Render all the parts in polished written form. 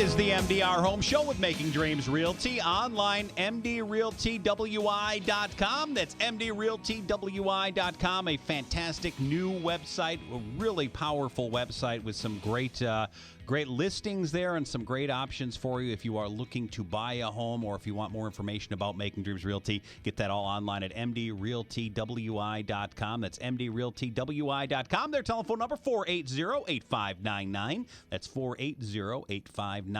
is the MDR Home Show with Making Dreams Realty. Online, mdrealtywi.com. That's mdrealtywi.com. A fantastic new website, a really powerful website with some great listings there and some great options for you if you are looking to buy a home or if you want more information about Making Dreams Realty. Get that all online at mdrealtywi.com. That's mdrealtywi.com. Their telephone number, 480-8599. That's 480-8599.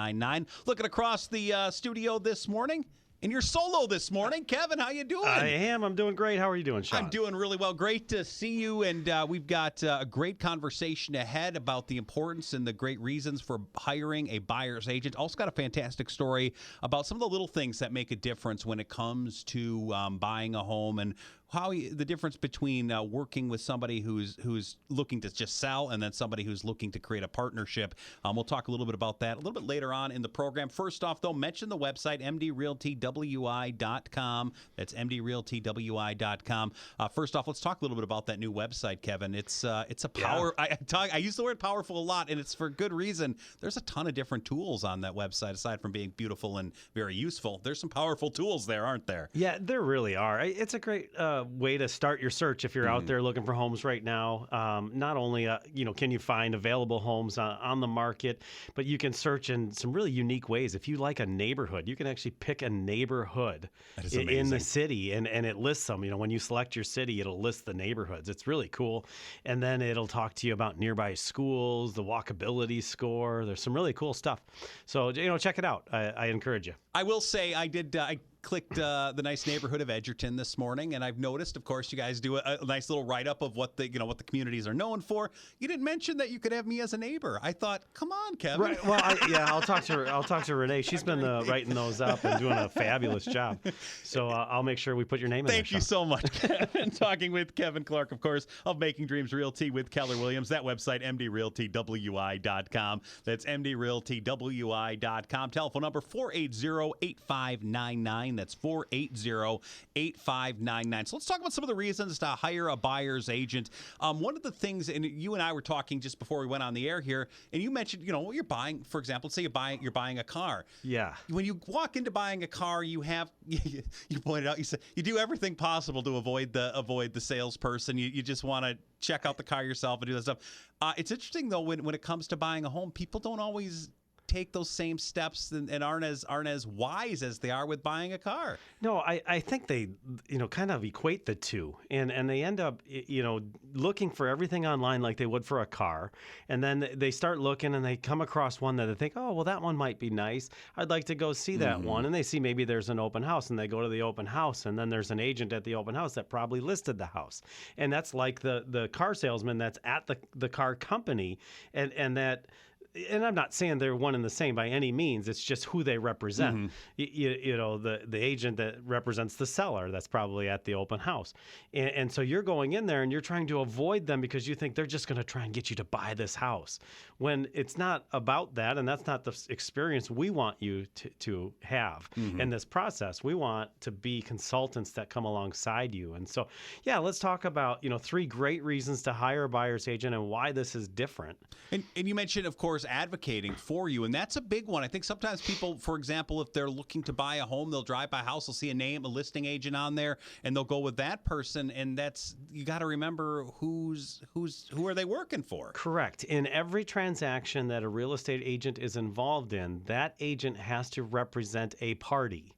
Looking across the studio this morning. And you're solo this morning. Kevin, how you doing? I am. I'm doing great. How are you doing, Sean? I'm doing really well. Great to see you. And we've got a great conversation ahead about the importance and the great reasons for hiring a buyer's agent. Also got a fantastic story about some of the little things that make a difference when it comes to buying a home and how the difference between working with somebody who's looking to just sell and then somebody who's looking to create a partnership. We'll talk a little bit about that a little bit later on in the program. First off, though, mention the website, mdrealtywi.com. That's mdrealtywi.com. First off, let's talk a little bit about that new website, Kevin. It's a power. Yeah. I use the word powerful a lot, and it's for good reason. There's a ton of different tools on that website, aside from being beautiful and very useful. There's some powerful tools there, aren't there? Yeah, there really are. It's a great way to start your search if you're out there looking for homes right now. Not only can you find available homes on the market, but you can search in some really unique ways. If you like a neighborhood, you can actually pick a neighborhood in the city, and it lists them. When you select your city, it'll list the neighborhoods. It's really cool. And then it'll talk to you about nearby schools, the walkability score. There's some really cool stuff. So check it out. I encourage you. I will say I clicked the nice neighborhood of Edgerton this morning, and I've noticed, of course, you guys do a nice little write-up of what the communities are known for. You didn't mention that you could have me as a neighbor. I thought, come on, Kevin. Right. Well, I'll talk to Renee. She's been writing those up and doing a fabulous job. So I'll make sure we put your name in there. Thank you so much, Kevin. Talking with Kevin Clark, of course, of Making Dreams Realty with Keller Williams. That website, mdrealtywi.com. That's mdrealtywi.com. Telephone number 480-8599. That's 480-8599. So let's talk about some of the reasons to hire a buyer's agent. One of the things, and you and I were talking just before we went on the air here, and you mentioned, you're buying, for example, let's say you're buying a car. Yeah. When you walk into buying a car, you pointed out, you said you do everything possible to avoid the salesperson. You just want to check out the car yourself and do that stuff. It's interesting though when it comes to buying a home, people don't always take those same steps and aren't as wise as they are with buying a car. No, I think they kind of equate the two, and they end up looking for everything online like they would for a car, and then they start looking and they come across one that they think, oh well, that one might be nice, I'd like to go see that one, and they see maybe there's an open house and they go to the open house, and then there's an agent at the open house that probably listed the house, and that's like the car salesman that's at the car company, and that. And I'm not saying they're one and the same by any means. It's just who they represent. The agent that represents the seller that's probably at the open house. And so you're going in there and you're trying to avoid them because you think they're just going to try and get you to buy this house. When it's not about that, and that's not the experience we want you to have in this process. We want to be consultants that come alongside you. And so, let's talk about 3 great reasons to hire a buyer's agent and why this is different. And you mentioned, of course, advocating for you, and that's a big one. I think sometimes people, for example, if they're looking to buy a home, they'll drive by a house, they'll see a listing agent on there, and they'll go with that person, and you got to remember who are they working for. Correct. In every transaction that a real estate agent is involved in, that agent has to represent a party.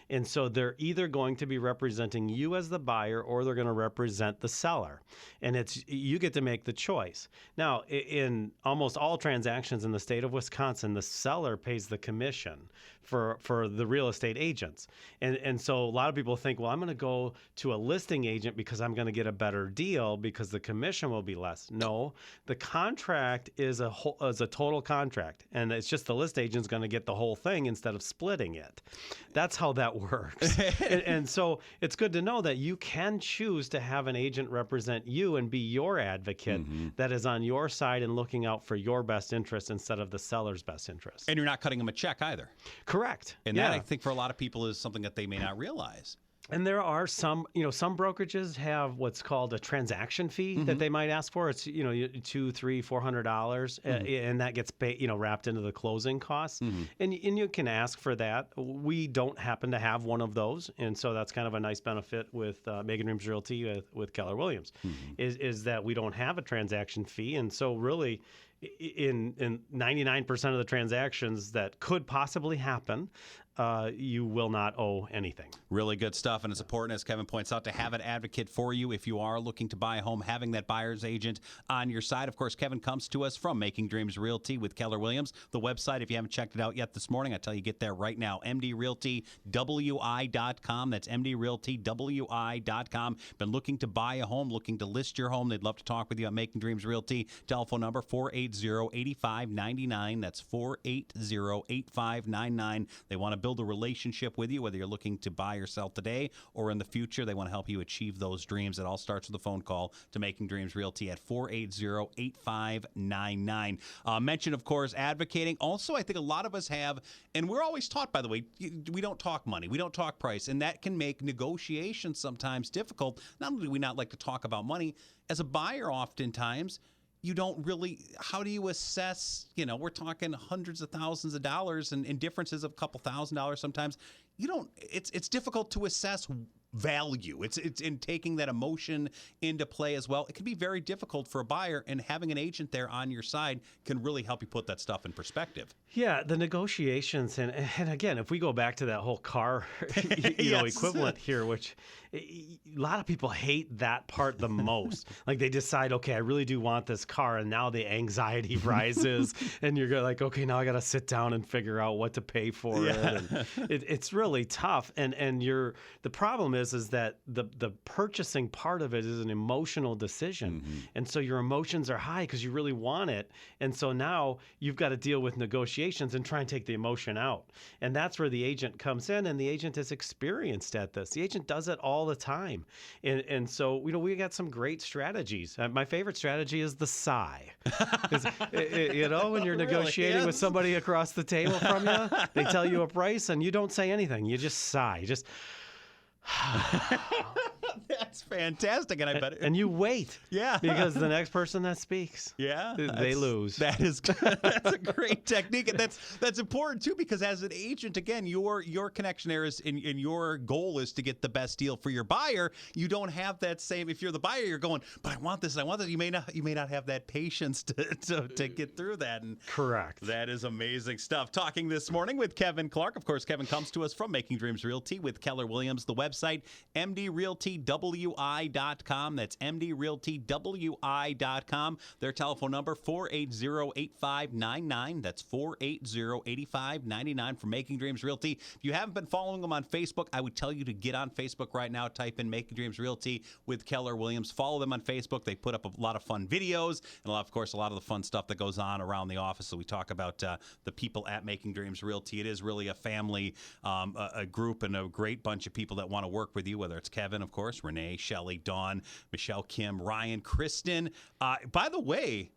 And so they're either going to be representing you as the buyer or they're going to represent the seller. And you get to make the choice. Now, in almost all transactions in the state of Wisconsin, the seller pays the commission for the real estate agents. And so a lot of people think, well, I'm going to go to a listing agent because I'm going to get a better deal because the commission will be less. No, the contract is a total contract, and it's just the list agent's going to get the whole thing instead of splitting it. That's how that works. and so it's good to know that you can choose to have an agent represent you and be your advocate that is on your side and looking out for your best interest instead of the seller's best interest. And you're not cutting them a check either. Correct. And that, I think, for a lot of people is something that they may not realize. And there are some, some brokerages have what's called a transaction fee that they might ask for. It's, $200, $300, $400, and that gets paid, wrapped into the closing costs. And you can ask for that. We don't happen to have one of those, and so that's kind of a nice benefit with Making Dreams Realty with Keller Williams, is that we don't have a transaction fee, and so really, in 99% of the transactions that could possibly happen, you will not owe anything. Really good stuff, and it's important, as Kevin points out, to have an advocate for you if you are looking to buy a home, having that buyer's agent on your side. Of course, Kevin comes to us from Making Dreams Realty with Keller Williams. The website, if you haven't checked it out yet this morning, I tell you, get there right now, mdrealtywi.com. That's mdrealtywi.com. Been looking to buy a home, looking to list your home. They'd love to talk with you at Making Dreams Realty. Telephone number 480-8599. That's 480-8599. They want to build a relationship with you, whether you're looking to buy or sell today or in the future. They want to help you achieve those dreams. It all starts with a phone call to Making Dreams Realty at 480-8599. Mention, of course, advocating. Also, I think a lot of us have, and we're always taught, by the way, we don't talk money, we don't talk price, and that can make negotiations sometimes difficult. Not only do we not like to talk about money, as a buyer oftentimes, you don't really, how do you assess, we're talking hundreds of thousands of dollars and differences of a couple $1,000s sometimes. It's difficult to assess value. It's in taking that emotion into play as well. It can be very difficult for a buyer, and having an agent there on your side can really help you put that stuff in perspective. Yeah, the negotiations, and again, if we go back to that whole car, Yes. equivalent here, which a lot of people hate that part the most. Like they decide, okay, I really do want this car, and now the anxiety rises, and you're like, okay, now I got to sit down and figure out what to pay for it. And it's really tough, and the problem is that the purchasing part of it is an emotional decision, and so your emotions are high because you really want it, and so now you've got to deal with negotiations and try and take the emotion out, and that's where the agent comes in, and the agent is experienced at this. The agent does it all the time, and so we got some great strategies. My favorite strategy is the sigh. When you're negotiating with somebody across the table from you, they tell you a price and you don't say anything. You just sigh. Just That's fantastic, and I bet and you wait, yeah, because the next person that speaks, they lose. That's a great technique, and that's important too, because as an agent, again, your connection there is, and your goal is to get the best deal for your buyer. You don't have that same. If you're the buyer, you're going, but I want this, and I want this. You may not have that patience to get through that. And correct. That is amazing stuff. Talking this morning with Kevin Clark. Of course, Kevin comes to us from Making Dreams Realty with Keller Williams. The website, mdrealtywi.com. That's mdrealtywi.com. Their telephone number, 480-8599. That's 480-8599 for Making Dreams Realty. If you haven't been following them on Facebook, I would tell you to get on Facebook right now. Type in Making Dreams Realty with Keller Williams. Follow them on Facebook. They put up a lot of fun videos and, of course, a lot of the fun stuff that goes on around the office. So we talk about the people at Making Dreams Realty. It is really a family, a group, and a great bunch of people that want to work with you, whether it's Kevin, of course, Renee, Shelley, Dawn, Michelle, Kim, Ryan, Kristen. By the way,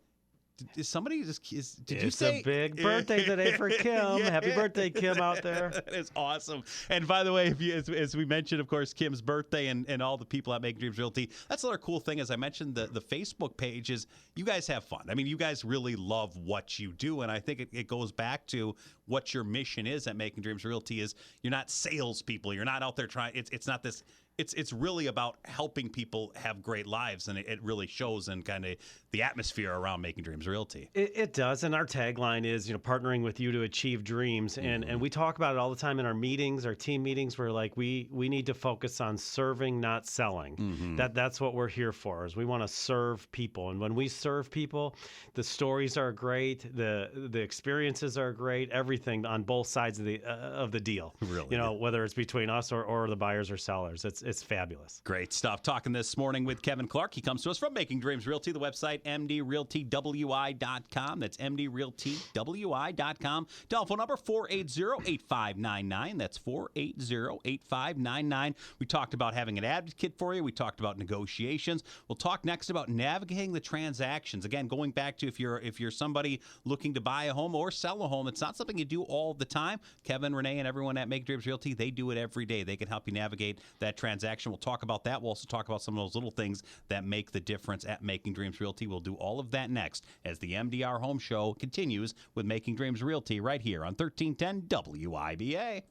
did somebody did you say it's a big birthday today for Kim? Yeah. Happy birthday, Kim, out there. That is awesome. And by the way, as we mentioned, of course, Kim's birthday and all the people at Making Dreams Realty, that's another cool thing. As I mentioned, the Facebook page is, you guys have fun. I mean, you guys really love what you do, and I think it goes back to what your mission is at Making Dreams Realty. Is you're not salespeople. You're not out there trying. It's not this. It's really about helping people have great lives, and it really shows in kind of the atmosphere around Making Dreams Realty. It does, and our tagline is, partnering with you to achieve dreams, and we talk about it all the time in our meetings, our team meetings. We're like, we need to focus on serving, not selling. That's what we're here for. Is we want to serve people, and when we serve people, the stories are great, the experiences are great, everything on both sides of the deal. Really, whether it's between us or the buyers or sellers, it's it's fabulous. Great stuff. Talking this morning with Kevin Clark. He comes to us from Making Dreams Realty, the website mdrealtywi.com. That's mdrealtywi.com. Telephone number 480-8599. That's 480-8599. We talked about having an advocate for you. We talked about negotiations. We'll talk next about navigating the transactions. Again, going back to if you're somebody looking to buy a home or sell a home, it's not something you do all the time. Kevin, Renee, and everyone at Making Dreams Realty, they do it every day. They can help you navigate that transaction. We'll talk about that. We'll also talk about some of those little things that make the difference at Making Dreams Realty. We'll do all of that next as the MDR Home Show continues with Making Dreams Realty right here on 1310 WIBA.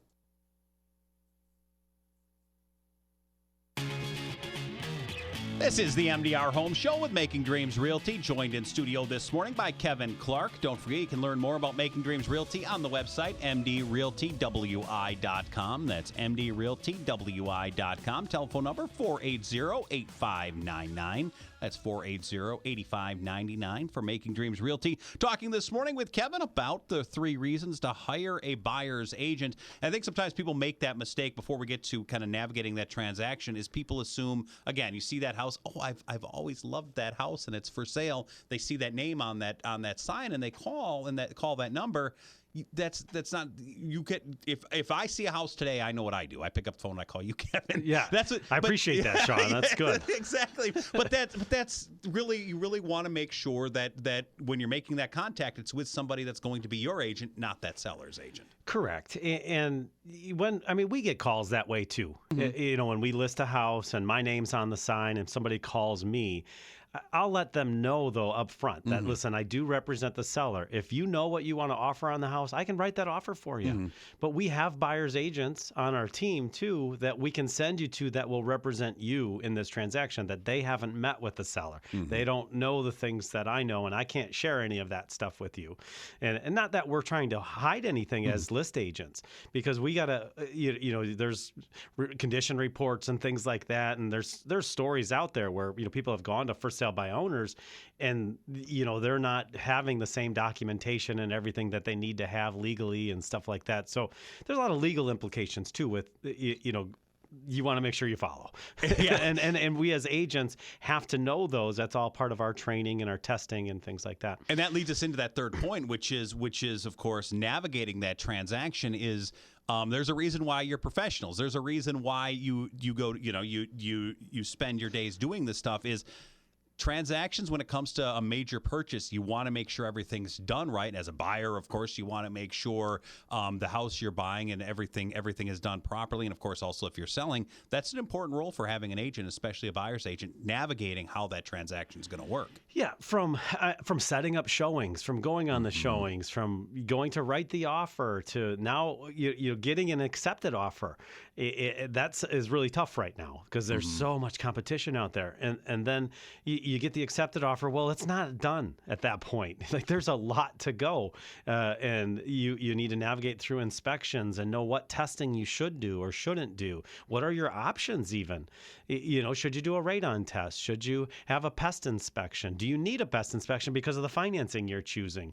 This is the MDR Home Show with Making Dreams Realty, joined in studio this morning by Kevin Clark. Don't forget, you can learn more about Making Dreams Realty on the website, mdrealtywi.com. That's mdrealtywi.com. Telephone number 480-8599. That's 480-8599 for Making Dreams Realty. Talking this morning with Kevin about the 3 reasons to hire a buyer's agent. And I think sometimes people make that mistake before we get to kind of navigating that transaction is people assume, again, you see that house, oh, I've always loved that house and it's for sale. They see that name on that sign and they call that number. That's not, you get, if I see a house today, I know what I do. I pick up the phone and I call you, Kevin. Yeah, I appreciate that, Sean. That's good. Exactly. But that's really, you really want to make sure that when you're making that contact, it's with somebody that's going to be your agent, not that seller's agent. Correct. And we get calls that way too. Mm-hmm. When we list a house and my name's on the sign and somebody calls me, I'll let them know, though, up front that, listen, I do represent the seller. If you know what you want to offer on the house, I can write that offer for you. Mm-hmm. But we have buyer's agents on our team, too, that we can send you to that will represent you in this transaction, that they haven't met with the seller. Mm-hmm. They don't know the things that I know, and I can't share any of that stuff with you. And not that we're trying to hide anything as list agents, because we got to, there's condition reports and things like that, and there's stories out there where, people have gone to first sale by owners and they're not having the same documentation and everything that they need to have legally and stuff like that. So there's a lot of legal implications too with you want to make sure you follow. Yeah. and we as agents have to know those. That's all part of our training and our testing and things like that. And that leads us into that third point, which is of course navigating that transaction is there's a reason why you're professionals. There's a reason why you go, you spend your days doing this stuff is transactions. When it comes to a major purchase, you want to make sure everything's done right. As a buyer, of course, you want to make sure the house you're buying and everything is done properly. And of course, also if you're selling, that's an important role for having an agent, especially a buyer's agent, navigating how that transaction is going to work. Yeah, from setting up showings, from going on the showings, from going to write the offer to now you getting an accepted offer. That is really tough right now because there's so much competition out there. And then you get the accepted offer. Well, it's not done at that point. Like there's a lot to go. And you need to navigate through inspections and know what testing you should do or shouldn't do. What are your options even? Should you do a radon test? Should you have a pest inspection? Do you need a pest inspection because of the financing you're choosing?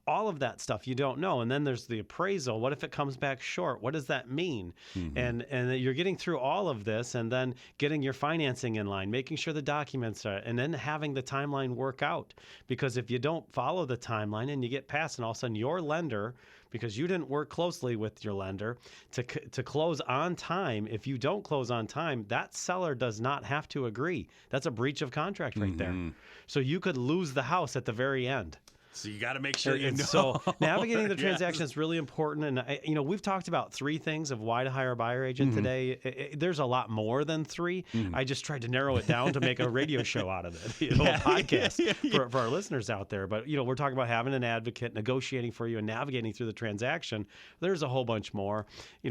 All of that stuff you don't know. And then there's the appraisal. What if it comes back short? What does that mean? Mm-hmm. And you're getting through all of this and then getting your financing in line, making sure the documents are, and then having the timeline work out. Because if you don't follow the timeline and you get past and all of a sudden your lender, because you didn't work closely with your lender to close on time, if you don't close on time, that seller does not have to agree. That's a breach of contract right there. So you could lose the house at the very end. So you got to make sure you know. So navigating the transaction is really important. And, we've talked about 3 things of why to hire a buyer agent today. There's a lot more than 3. I just tried to narrow it down to make a radio show out of it, a podcast for our listeners out there. But, we're talking about having an advocate, negotiating for you and navigating through the transaction. There's a whole bunch more.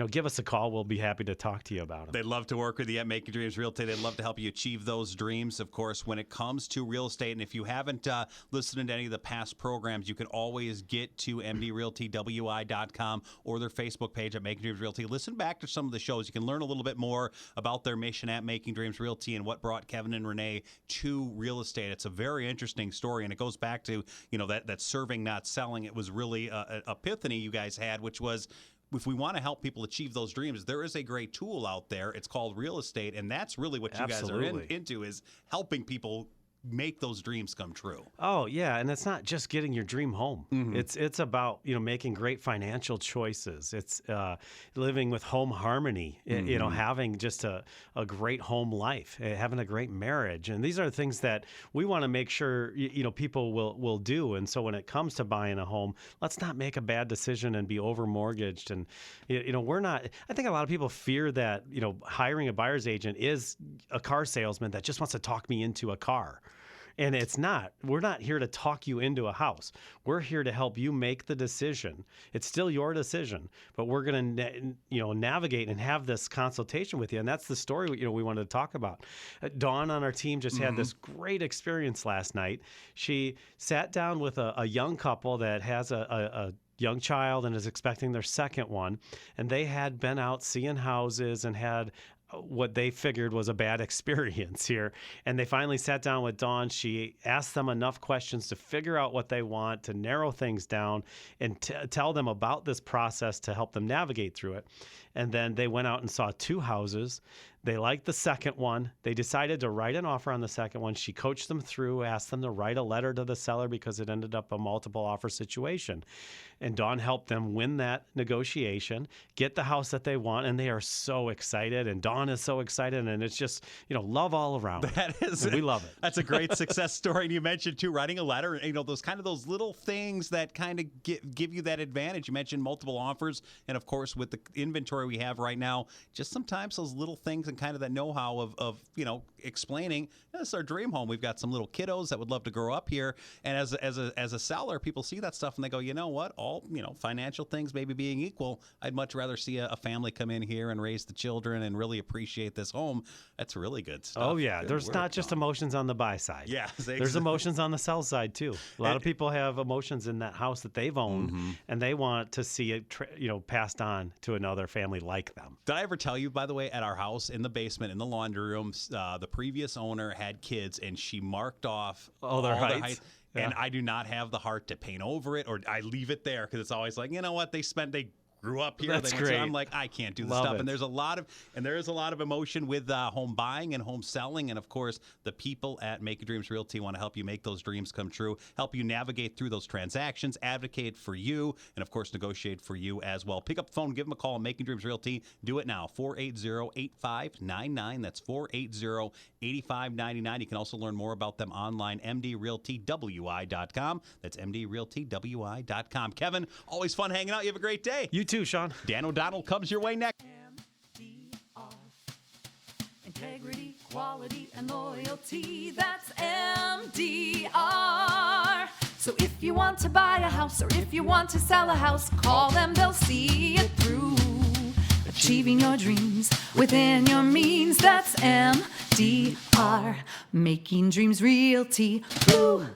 Give us a call. We'll be happy to talk to you about it. They'd love to work with you at Making Dreams Realty. They'd love to help you achieve those dreams, of course, when it comes to real estate. And if you haven't listened to any of the past programs, you can always get to mdrealtywi.com or their Facebook page at Making Dreams Realty. Listen back to some of the shows. You can learn a little bit more about their mission at Making Dreams Realty and what brought Kevin and Renee to real estate. It's a very interesting story, and it goes back to that serving, not selling. It was really an epiphany you guys had, which was if we want to help people achieve those dreams, there is a great tool out there. It's called real estate, and that's really what you guys are into, is helping people make those dreams come true. Oh yeah, and it's not just getting your dream home. It's about making great financial choices. It's living with home harmony. Having just a great home life, having a great marriage, and these are things that we want to make sure people will do. And so when it comes to buying a home, let's not make a bad decision and be over mortgaged. And we're not. I think a lot of people fear that hiring a buyer's agent is a car salesman that just wants to talk me into a car. And it's not. We're not here to talk you into a house. We're here to help you make the decision. It's still your decision, but we're going to navigate and have this consultation with you. And that's the story we wanted to talk about. Dawn on our team just had this great experience last night. She sat down with a young couple that has a young child and is expecting their second one, and they had been out seeing houses and had what they figured was a bad experience here. And they finally sat down with Dawn. She asked them enough questions to figure out what they want, to narrow things down, and tell them about this process to help them navigate through it. And then they went out and saw 2 houses. They liked the second one. They decided to write an offer on the second one. She coached them through, asked them to write a letter to the seller because it ended up a multiple offer situation. And Dawn helped them win that negotiation, get the house that they want, and they are so excited. And Dawn is so excited, and it's just, love all around. That is, and we love it. That's a great success story. And you mentioned too, writing a letter. Those little things that kind of give you that advantage. You mentioned multiple offers, and of course, with the inventory we have right now, just sometimes those little things and kind of that know-how of explaining, this is our dream home. We've got some little kiddos that would love to grow up here. And as a seller, people see that stuff and they go, you know what? All financial things maybe being equal, I'd much rather see a family come in here and raise the children and really appreciate this home. That's really good stuff. Oh yeah, Good there's work, not just Dawn. emotions on the buy side. Yeah, there's emotions on the sell side too. A lot of people have emotions in that house that they've owned, and they want to see it passed on to another family like them. Did I ever tell you, by the way, at our house in the basement, in the laundry room, the previous owner had kids, and she marked off all their heights. Yeah. And I do not have the heart to paint over it, or I leave it there because it's always like, you know what, they grew up here. That's great. I'm like, I can't do this Love stuff. it. And there is a lot of emotion with home buying and home selling. And of course, the people at Making Dreams Realty want to help you make those dreams come true, help you navigate through those transactions, advocate for you, and of course, negotiate for you as well. Pick up the phone, give them a call. Making Dreams Realty. Do it now. 480-8599. That's 480-8599. You can also learn more about them online, mdrealtywi.com. That's mdrealtywi.com. Kevin, always fun hanging out. You have a great day. You too, Sean. Dan O'Donnell comes your way next. MDR. Integrity, quality, and loyalty. That's MDR. So if you want to buy a house or if you want to sell a house, call them, they'll see it through. Achieving your dreams within your means. That's MDR. Making Dreams Realty. Ooh.